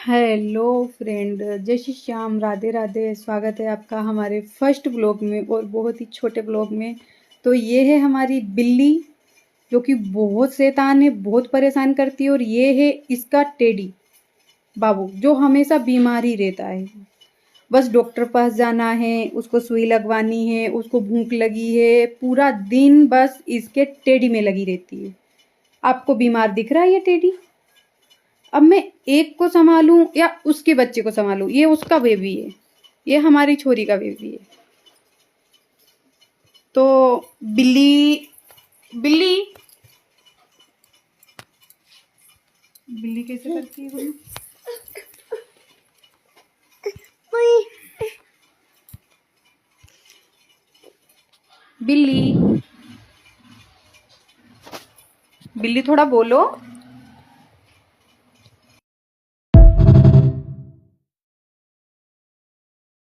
Hello friend, जय श्री श्याम, राधे राधे। स्वागत है आपका हमारे फर्स्ट ब्लॉग में और बहुत ही छोटे ब्लॉग में। तो ये है हमारी बिल्ली जो कि बहुत शैतान है, बहुत परेशान करती है। और ये है इसका टेडी बाबू जो हमेशा बीमार ही रहता है। बस डॉक्टर पास जाना है, उसको सुई लगवानी है, उसको भूख लगी है, पूरा दिन बस इसके टेडी में लगी रहती है। आपको बीमार दिख रहा है ये टेडी? अब मैं एक को संभालूं या उसके बच्चे को संभालूं? ये उसका बेबी है, ये हमारी छोरी का बेबी है। तो बिल्ली बिल्ली बिल्ली कैसे करती है बोलो? बिल्ली बिल्ली थोड़ा बोलो।